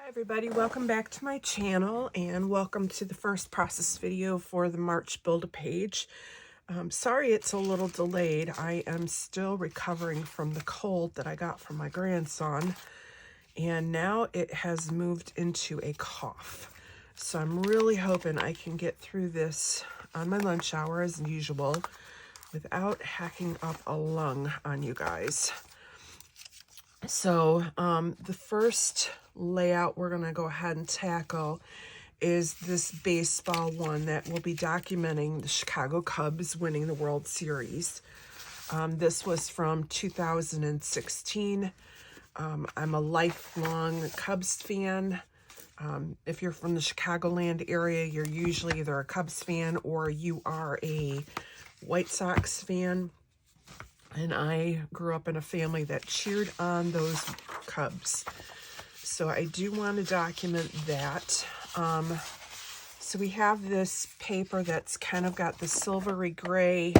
Hi everybody, welcome back to my channel and welcome to the first process video for the March Build-A-Page. Sorry it's a little delayed. I am still recovering from the cold that I got from my grandson, and now it has moved into a cough. So I'm really hoping I can get through this on my lunch hour as usual without hacking up a lung on you guys. So the first layout we're going to go ahead and tackle is this baseball one that will be documenting the Chicago Cubs winning the World Series. This was from 2016. I'm a lifelong Cubs fan. If you're from the Chicagoland area, you're usually either a Cubs fan or you are a White Sox fan. And I grew up in a family that cheered on those Cubs. So I do want to document that. So we have this paper that's kind of got the silvery gray,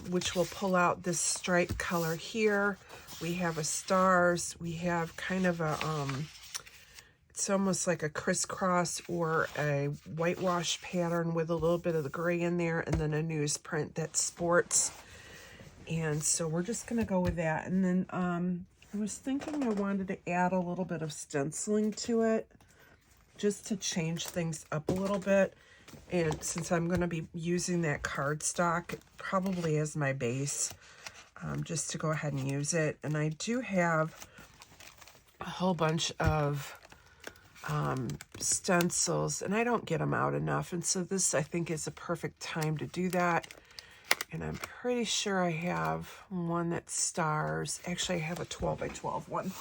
which will pull out this stripe color here. We have a stars. We have kind of a, it's almost like a crisscross or a whitewash pattern with a little bit of the gray in there, and then a newsprint that sports. And so we're just going to go with that. And then I was thinking I wanted to add a little bit of stenciling to it just to change things up a little bit. And since I'm going to be using that cardstock probably as my base, just to go ahead and use it. And I do have a whole bunch of stencils, and I don't get them out enough. And so this, I think, is a perfect time to do that. And I'm pretty sure I have one that stars. Actually, I have a 12 by 12 one.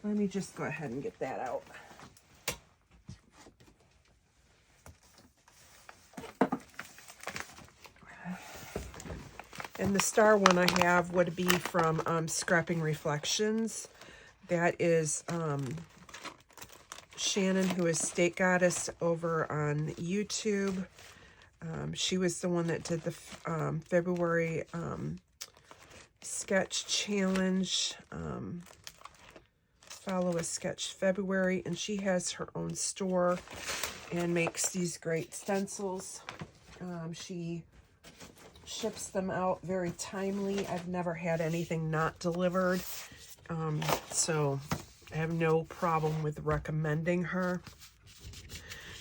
Let me just go ahead and get that out. And the star one I have would be from Scrapping Reflections. That is Shannon, who is State Goddess over on YouTube. She was the one that did the February sketch challenge, follow a sketch February, and she has her own store and makes these great stencils. She ships them out very timely. I've never had anything not delivered, so I have no problem with recommending her.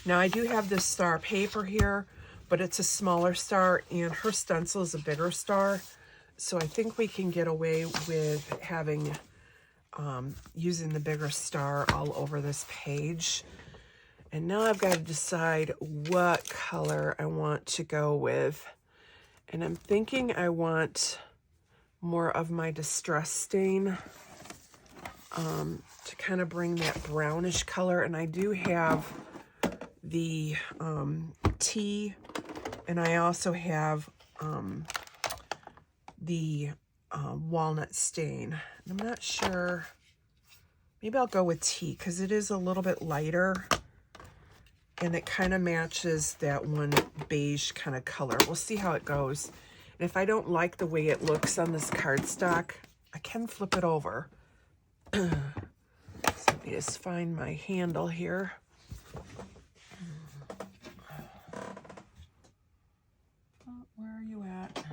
Now I do have this star paper here, but it's a smaller star, and her stencil is a bigger star. So I think we can get away with having, using the bigger star all over this page. And now I've got to decide what color I want to go with. And I'm thinking I want more of my Distress Stain to kind of bring that brownish color. And I do have the tea, and I also have the walnut stain. I'm not sure. Maybe I'll go with tea because it is a little bit lighter and it kind of matches that one beige kind of color. We'll see how it goes. And if I don't like the way it looks on this cardstock, I can flip it over. So let me just find my handle here. Where are you at?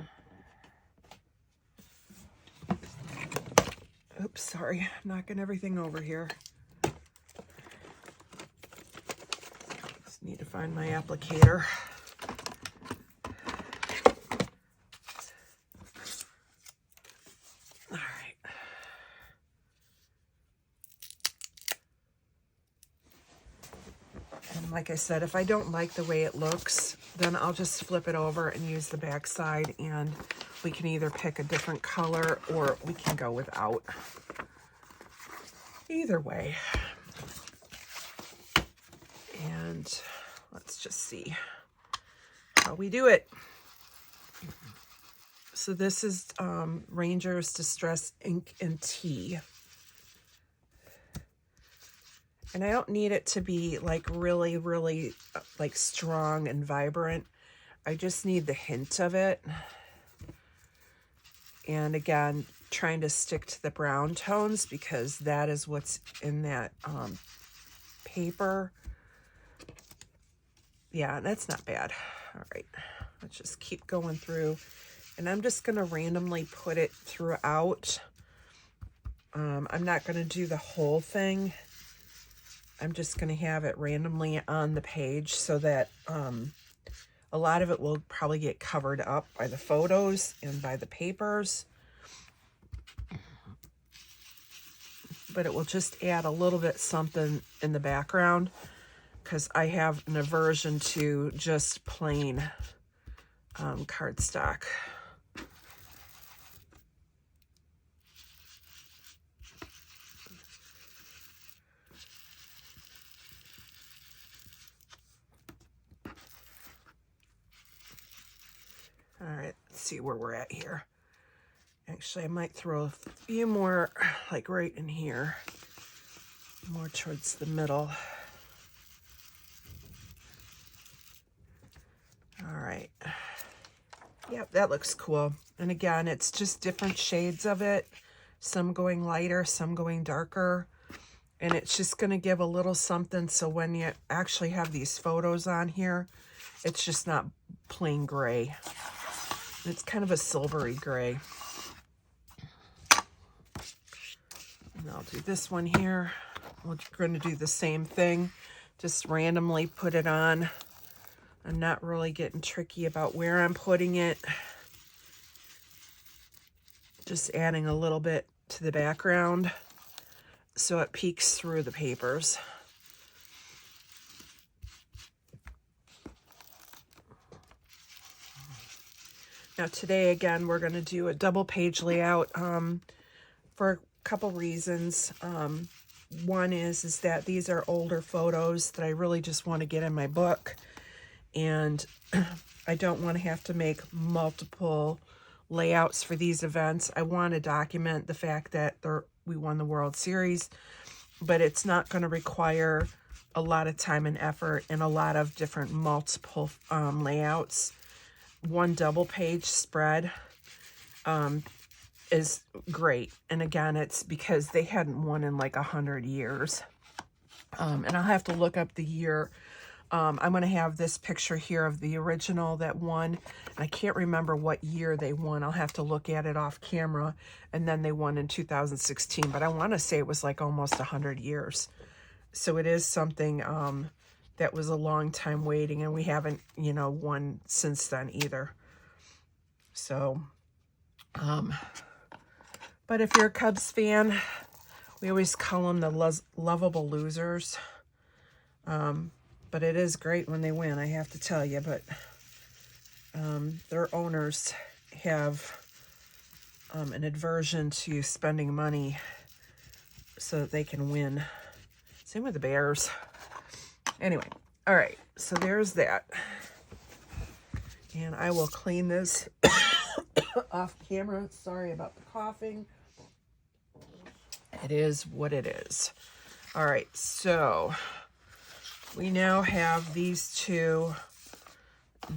Oops, sorry, I'm knocking everything over here. Just need to find my applicator. All right. And like I said, if I don't like the way it looks, then I'll just flip it over and use the back side, and we can either pick a different color or we can go without. Either way. And let's just see how we do it. So this is Ranger's Distress Ink and Tea. And I don't need it to be like really, really like strong and vibrant. I just need the hint of it. And again, trying to stick to the brown tones because that is what's in that paper. Yeah, that's not bad. All right, let's just keep going through. And I'm just going to randomly put it throughout. I'm not going to do the whole thing. I'm just going to have it randomly on the page so that a lot of it will probably get covered up by the photos and by the papers. But it will just add a little bit something in the background because I have an aversion to just plain cardstock. All right, let's see where we're at here. Actually, I might throw a few more, like right in here, more towards the middle. All right. Yep, that looks cool. And again, it's just different shades of it. Some going lighter, some going darker. And it's just going to give a little something so when you actually have these photos on here, it's just not plain gray. It's kind of a silvery gray. And I'll do this one here. We're going to do the same thing. Just randomly put it on. I'm not really getting tricky about where I'm putting it. Just adding a little bit to the background so it peeks through the papers. Now today, again, we're going to do a double page layout for a couple reasons. One is that these are older photos that I really just want to get in my book. And I don't want to have to make multiple layouts for these events. I want to document the fact that we won the World Series, but it's not going to require a lot of time and effort and a lot of different multiple layouts. One double page spread is great. And again, it's because they hadn't won in like 100 years. And I'll have to look up the year. I'm going to have this picture here of the original that won. I can't remember what year they won. I'll have to look at it off camera. And then they won in 2016. But I want to say it was like almost 100 years. So it is something that was a long time waiting. And we haven't, you know, won since then either. So, but if you're a Cubs fan, we always call them the lovable losers. But it is great when they win, I have to tell you. But their owners have an aversion to spending money so that they can win. Same with the Bears. Anyway, all right. So there's that. And I will clean this off camera. Sorry about the coughing. It is what it is. All right. So we now have these two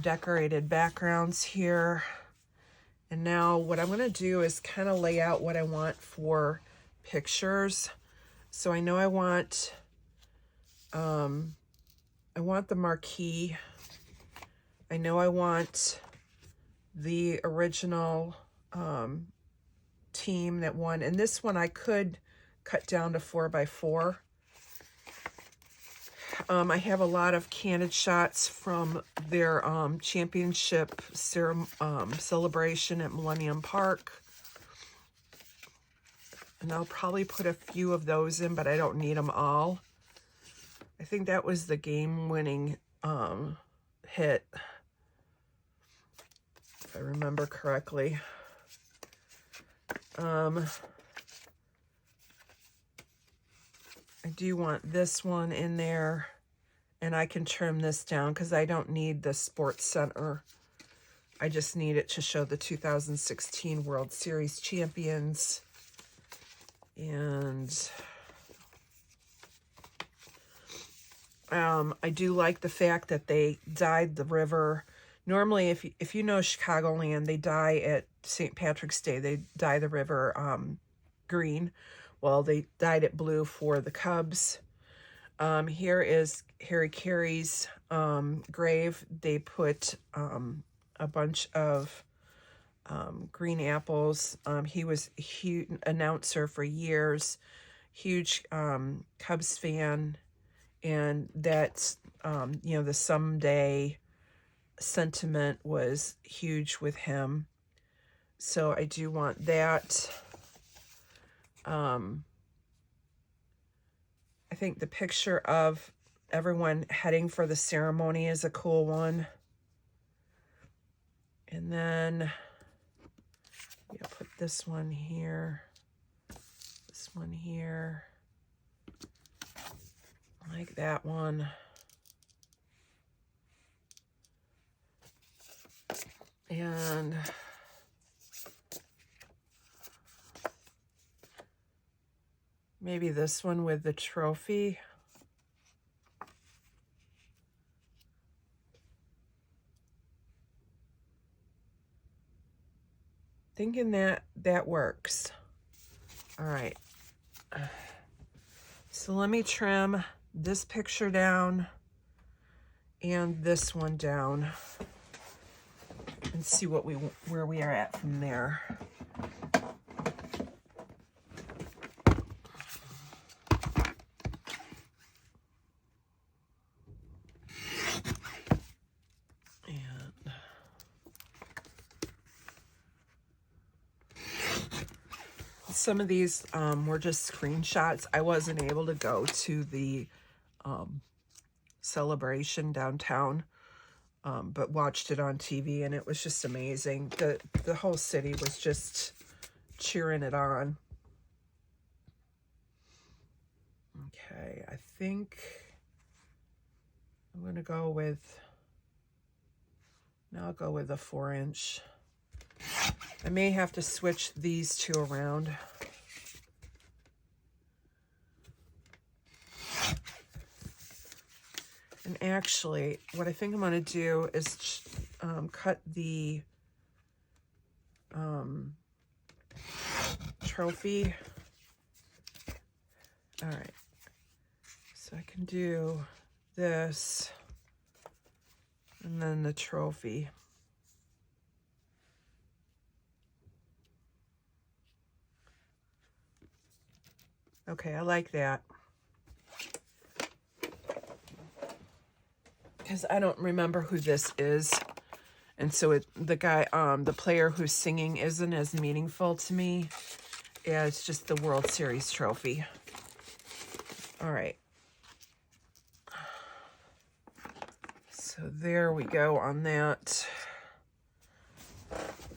decorated backgrounds here. And now what I'm going to do is kind of lay out what I want for pictures. So I know I want the marquee. I know I want the original team that won. And this one I could cut down to 4x4. I have a lot of candid shots from their championship celebration at Millennium Park. And I'll probably put a few of those in, but I don't need them all. I think that was the game-winning hit, if I remember correctly. I do want this one in there, and I can trim this down because I don't need the Sports Center. I just need it to show the 2016 World Series champions. And I do like the fact that they dyed the river. Normally, if you know Chicagoland, they dye at St. Patrick's Day. They dye the river green. Well, they dyed it blue for the Cubs. Here is Harry Carey's grave. They put a bunch of green apples. He was a huge announcer for years, huge Cubs fan, and that's, you know, the someday sentiment was huge with him. So I do want that. I think the picture of everyone heading for the ceremony is a cool one. And then yeah, put this one here, this one here, like that one. And maybe this one with the trophy. Thinking that works. All right. So let me trim this picture down and this one down and see what where we are at from there. Some of these were just screenshots. I wasn't able to go to the celebration downtown, but watched it on TV, and it was just amazing. The whole city was just cheering it on. Okay, I think I'm going to go with, now I'll go with a 4-inch. I may have to switch these two around. And actually, what I think I'm going to do is cut the trophy. All right. So I can do this and then the trophy. Okay, I like that. Because I don't remember who this is. And so the guy, the player who's singing isn't as meaningful to me as just the World Series trophy. All right. So there we go on that.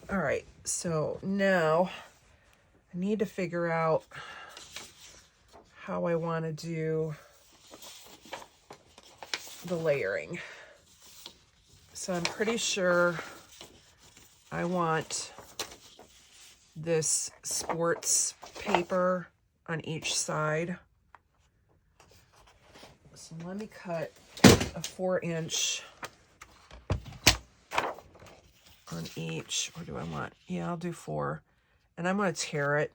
All right, so now I need to figure out how I want to do the layering. So I'm pretty sure I want this sports paper on each side. So let me cut a 4-inch on each. Or do I want? Yeah, I'll do 4. And I'm going to tear it.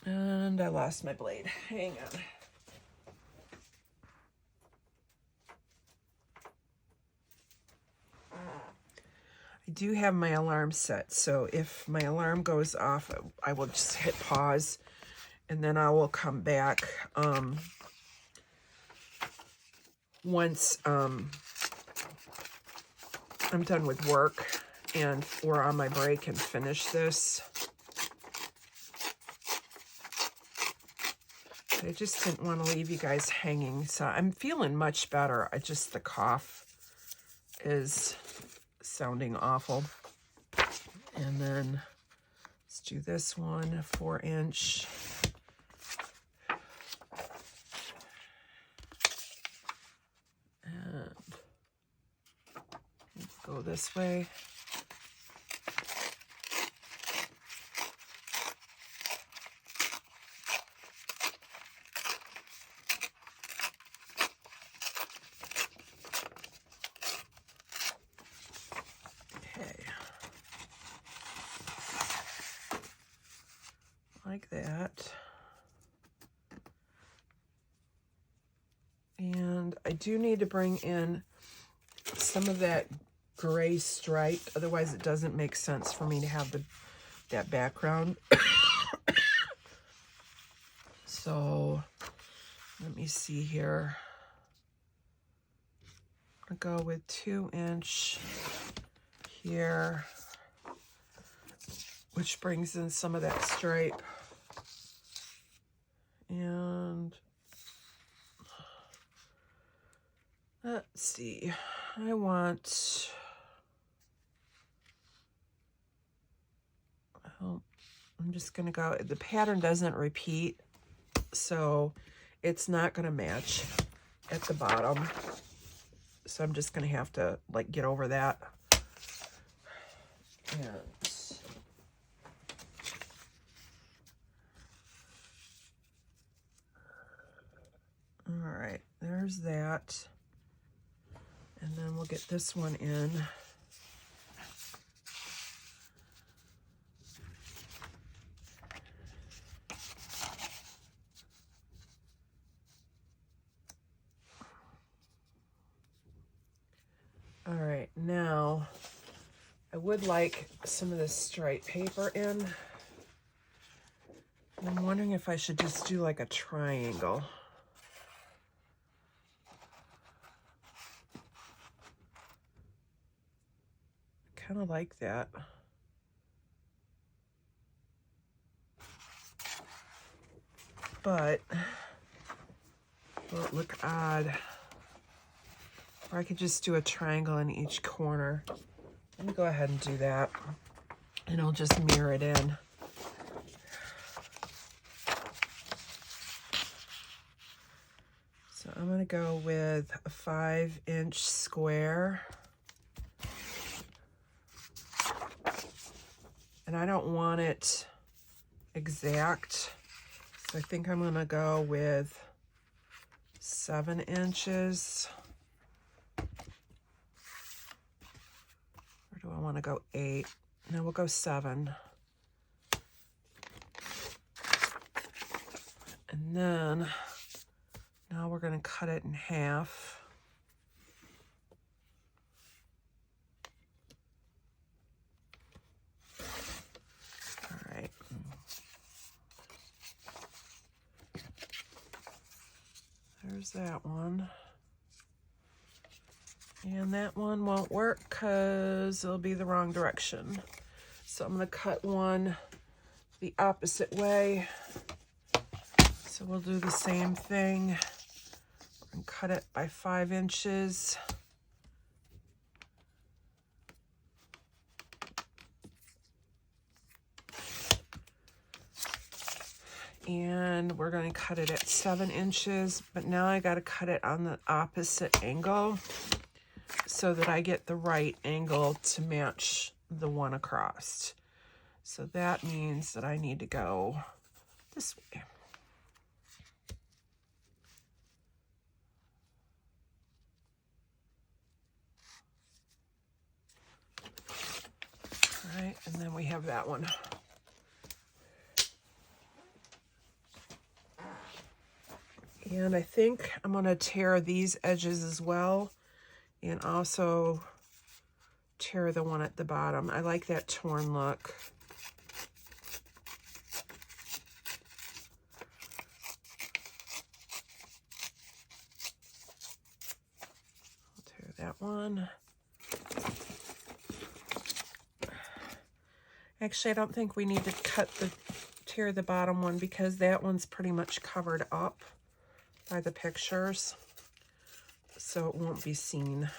And I lost my blade. Hang on. I do have my alarm set, so if my alarm goes off, I will just hit pause, and then I will come back once I'm done with work and we're on my break and finish this. I just didn't want to leave you guys hanging, so I'm feeling much better. The cough is sounding awful. And then let's do this one, a 4-inch. And go this way. Like that. I do need to bring in some of that gray stripe, otherwise it doesn't make sense for me to have that background. So let me see here. I'll go with 2-inch here, which brings in some of that stripe. And let's see, I'm just gonna go, the pattern doesn't repeat, so it's not gonna match at the bottom. So I'm just gonna have to like get over that. And all right, there's that. And then we'll get this one in. All right, now I would like some of this stripe paper in. I'm wondering if I should just do like a triangle. Kind of like that. But will it look odd? Or I could just do a triangle in each corner. Let me go ahead and do that. And I'll just mirror it in. So I'm gonna go with a 5-inch square. And I don't want it exact. So I think I'm gonna go with 7 inches. Or do I wanna go 8? No, we'll go 7. And then, now we're gonna cut it in half. All right. There's that one. And that one won't work because it'll be the wrong direction. So I'm gonna cut one the opposite way. So we'll do the same thing and cut it by 5 inches. And we're going to cut it at 7 inches, but now I got to cut it on the opposite angle so that I get the right angle to match the one across. So that means that I need to go this way. All right, and then we have that one. And I think I'm going to tear these edges as well, and also tear the one at the bottom. I like that torn look. I'll tear that one. Actually, I don't think we need to tear the bottom one because that one's pretty much covered up by the pictures, so it won't be seen.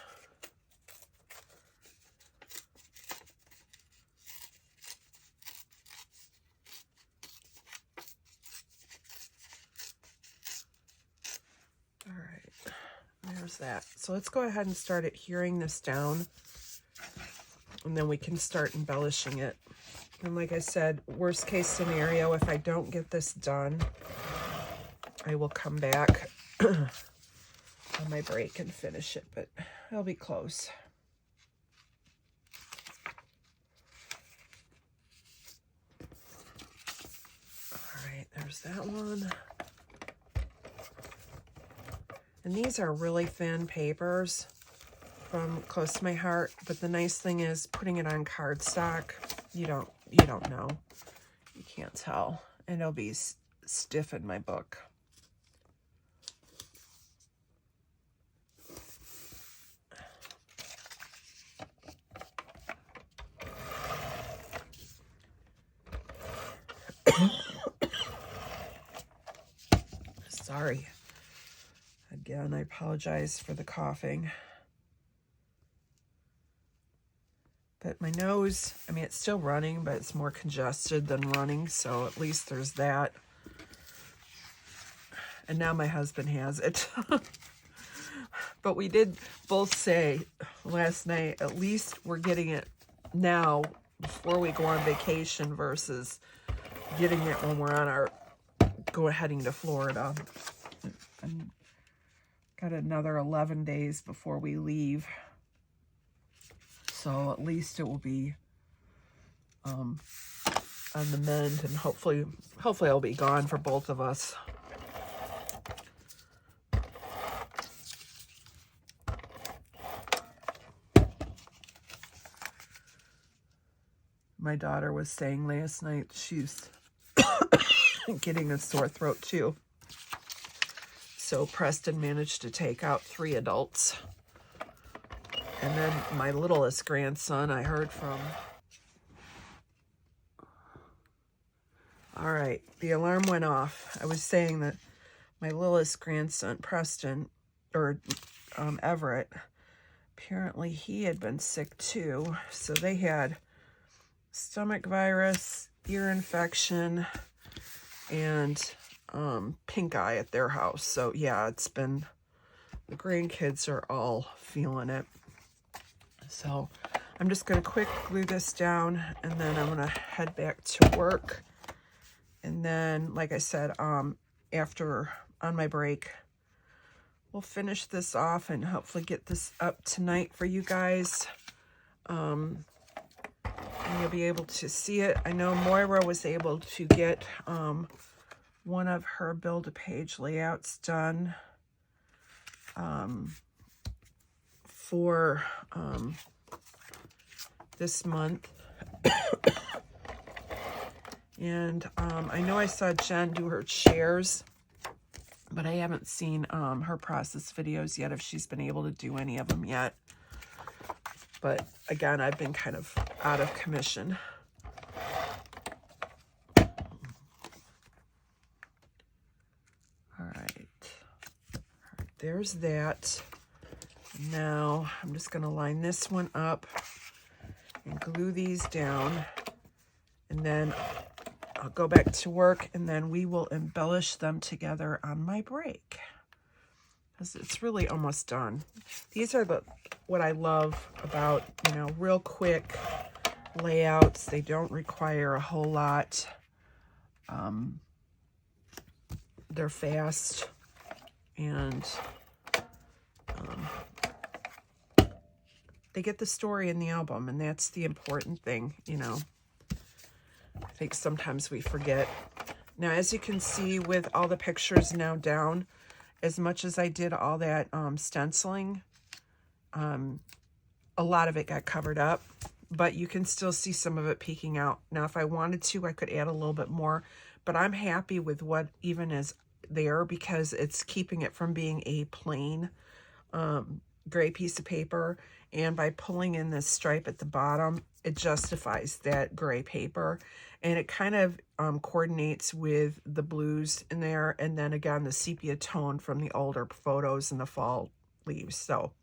All right, there's that. So let's go ahead and start adhering this down, and then we can start embellishing it. And like I said, worst case scenario, if I don't get this done, I will come back on my break and finish it, but I'll be close. All right, there's that one. And these are really thin papers from Close to My Heart, but the nice thing is putting it on cardstock, you don't know. You can't tell. And it'll be stiff in my book. Sorry. Again, I apologize for the coughing. But my nose, I mean, it's still running, but it's more congested than running, so at least there's that. And now my husband has it. But we did both say last night, at least we're getting it now before we go on vacation versus getting it when we're on our heading to Florida. And got another 11 days before we leave. So at least it will be on the mend, and hopefully I'll be gone for both of us. My daughter was saying last night she's getting a sore throat too. So Preston managed to take out 3 adults. And then my littlest grandson I heard from. All right, the alarm went off. I was saying that my littlest grandson, Preston, or Everett, apparently he had been sick too. So they had stomach virus, ear infection, and pink eye at their house. So yeah, it's been, the grandkids are all feeling it. So I'm just going to quick glue this down, and then I'm going to head back to work. And then, like I said, after, on my break, we'll finish this off and hopefully get this up tonight for you guys. And you'll be able to see it. I know Moira was able to get one of her Build-A-Page layouts done for this month. And I know I saw Jen do her chairs, but I haven't seen her process videos yet, if she's been able to do any of them yet. But again, I've been kind of out of commission. All right, there's that. Now I'm just going to line this one up and glue these down, and then I'll go back to work, and then we will embellish them together on my break, because it's really almost done. These are what I love about, real quick layouts. They don't require a whole lot. They're fast, and they get the story in the album, and that's the important thing, I think sometimes we forget. Now, as you can see with all the pictures now down, as much as I did all that stenciling, a lot of it got covered up, but you can still see some of it peeking out. Now, if I wanted to, I could add a little bit more, but I'm happy with what even is there, because it's keeping it from being a plain gray piece of paper. And by pulling in this stripe at the bottom, it justifies that gray paper, and it kind of coordinates with the blues in there, and then again the sepia tone from the older photos in the fall leaves. So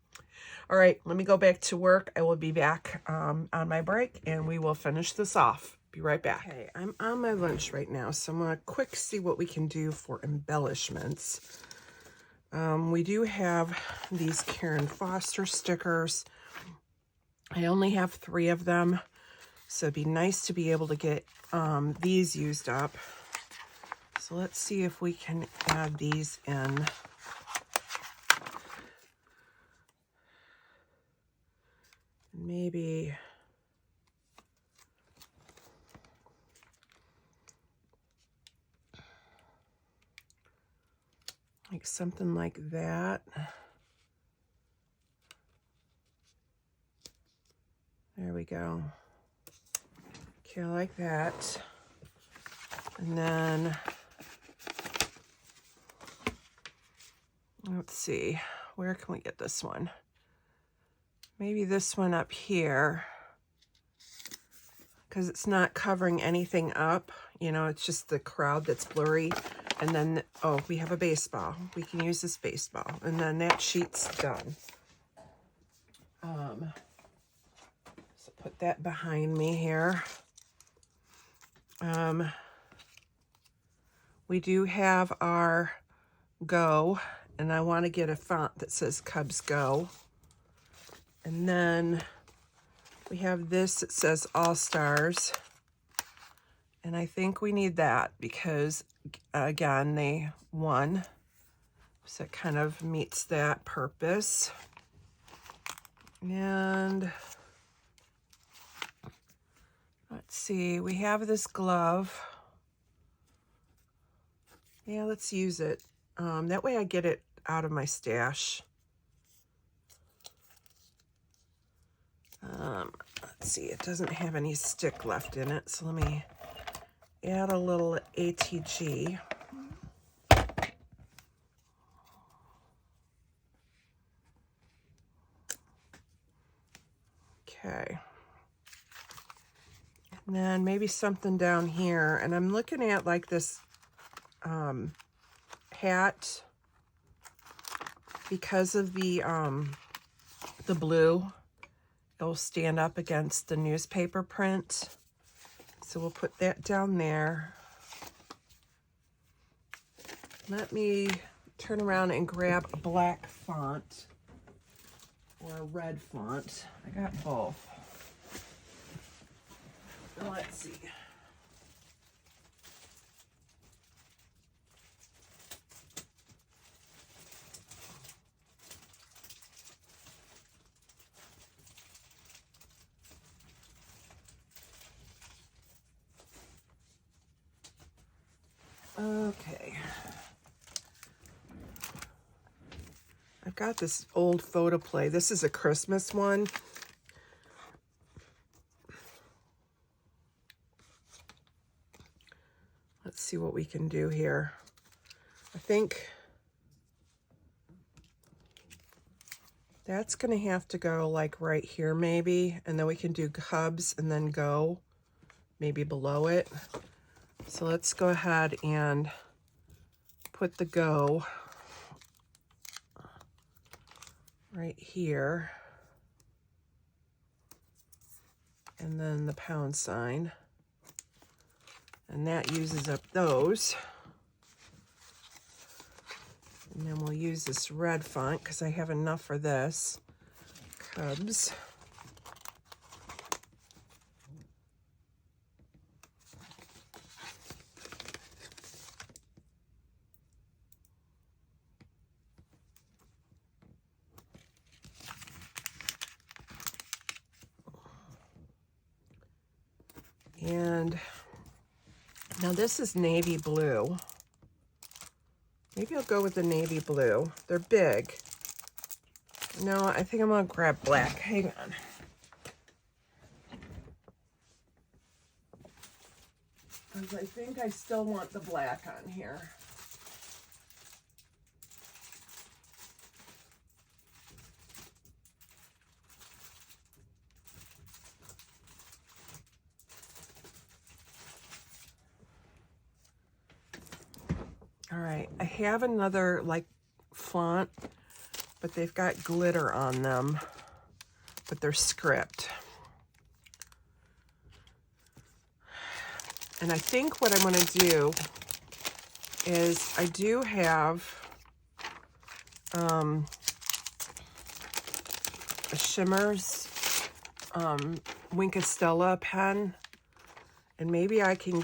all right, let me go back to work. I will be back on my break, and we will finish this off. Be right back. Okay, I'm on my lunch right now, so I'm gonna quick see what we can do for embellishments. We do have these Karen Foster stickers. I only have 3 of them, so it'd be nice to be able to get these used up. So let's see if we can add these in. Maybe like something like that. There we go. Okay, like that. And then, let's see, where can we get this one? Maybe this one up here, because it's not covering anything up. You know, it's just the crowd that's blurry. And then, oh, we have a baseball. We can use this baseball. And then that sheet's done. So put that behind me here. We do have our Go, and I want to get a font that says Cubs Go. And then we have this that says All Stars. And I think we need that because, again, they won. So it kind of meets that purpose. And let's see, we have this glove. Yeah, let's use it. That way I get it out of my stash. Let's see, it doesn't have any stick left in it, so let me add a little ATG. Okay. And then maybe something down here, and I'm looking at like this hat because of the blue. It'll stand up against the newspaper print. So we'll put that down there. Let me turn around and grab a black font or a red font. I got both. Let's see. Okay. I've got this old photo play. This is a Christmas one. Let's see what we can do here. I think that's going to have to go like right here maybe, and then we can do Cubs and then Go maybe below it. So let's go ahead and put the Go right here, and then the pound sign, and that uses up those. And then we'll use this red font because I have enough for this. Cubs. And now this is navy blue. Maybe I'll go with the navy blue. They're big. No, I think I'm gonna grab black. Hang on. Because I think I still want the black on here. All right, I have another like font, but they've got glitter on them, but they're script. And I think what I'm going to do is I do have a Shimmers Wink of Stella pen, and maybe I can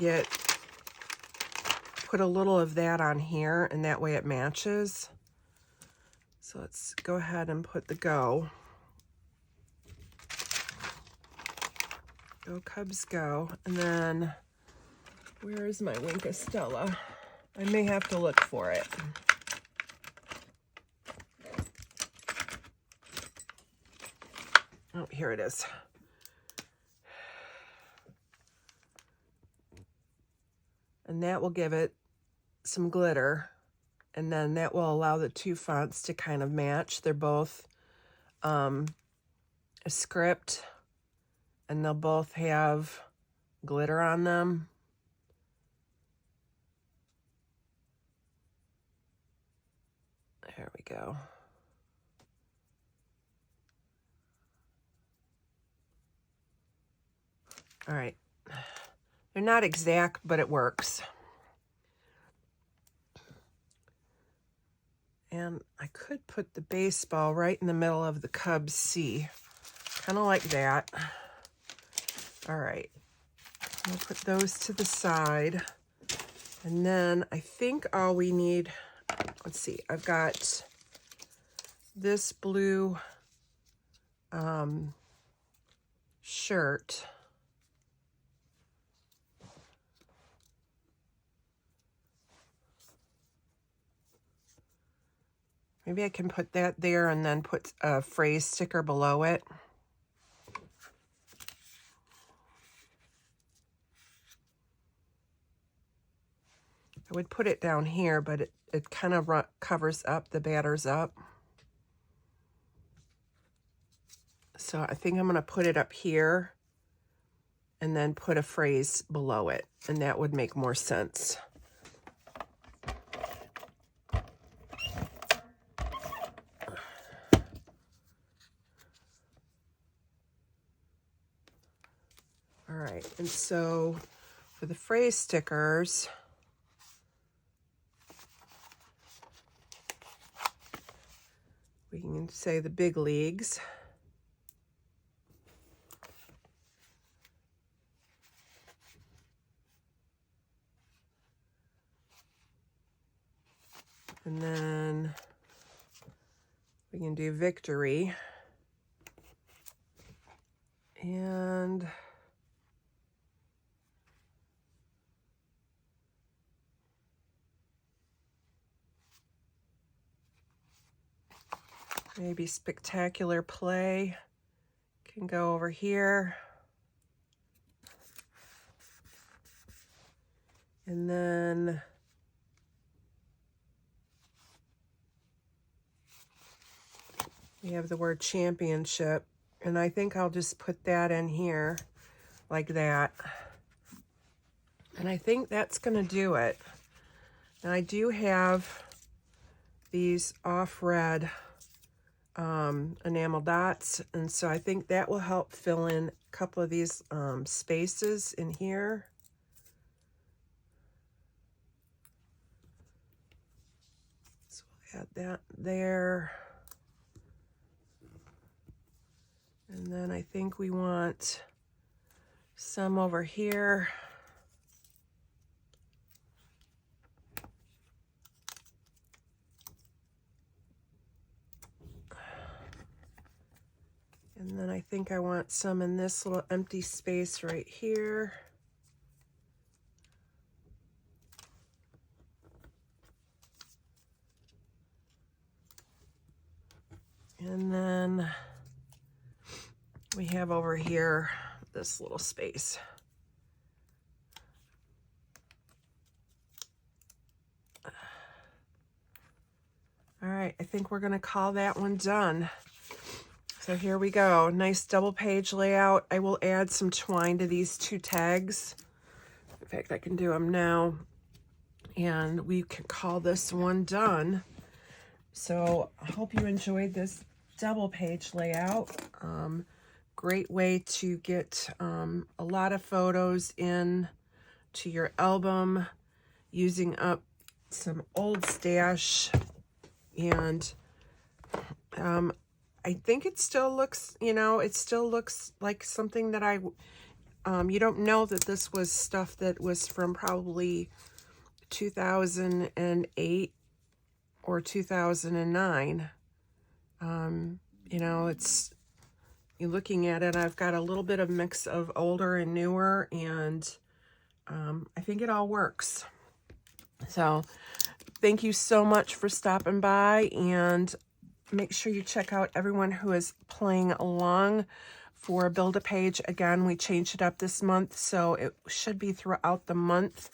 put a little of that on here, and that way it matches. So let's go ahead and put the Go. Go Cubs Go. And then where is my Wink of Stella? I may have to look for it. Oh, here it is. And that will give it some glitter. And then that will allow the two fonts to kind of match. They're both a script, and they'll both have glitter on them. There we go. All right. They're not exact, but it works. And I could put the baseball right in the middle of the Cubs C. Kind of like that. All right. I'll put those to the side. And then I think all we need, let's see, I've got this blue shirt. Maybe I can put that there and then put a phrase sticker below it. I would put it down here, but it kind of covers up the batters up. So I think I'm going to put it up here and then put a phrase below it, and that would make more sense. All right, and so for the phrase stickers, we can say the big leagues. And then we can do victory. And maybe spectacular play can go over here. And then we have the word championship. And I think I'll just put that in here like that. And I think that's going to do it. And I do have these off red enamel dots, and so I think that will help fill in a couple of these spaces in here. So we'll add that there. And then I think we want some over here. And then I think I want some in this little empty space right here. And then we have over here this little space. All right, I think we're gonna call that one done. So here we go, nice double page layout. I will add some twine to these two tags. In fact, I can do them now. And we can call this one done. So I hope you enjoyed this double page layout. Great way to get a lot of photos in to your album, using up some old stash. And I think it still looks, you know, it still looks like something that you don't know that this was stuff that was from probably 2008 or 2009. You know, you're looking at it, I've got a little bit of mix of older and newer, and I think it all works. So thank you so much for stopping by, and make sure you check out everyone who is playing along for Build-A-Page. Again, we changed it up this month, so it should be throughout the month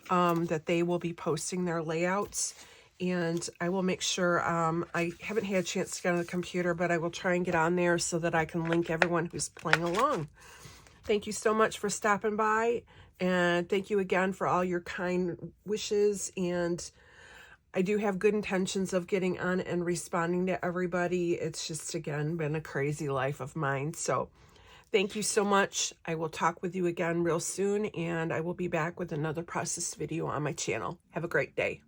that they will be posting their layouts. And I will make sure, I haven't had a chance to get on the computer, but I will try and get on there so that I can link everyone who's playing along. Thank you so much for stopping by, and thank you again for all your kind wishes. And I do have good intentions of getting on and responding to everybody. It's just, again, been a crazy life of mine. So thank you so much. I will talk with you again real soon, and I will be back with another process video on my channel. Have a great day.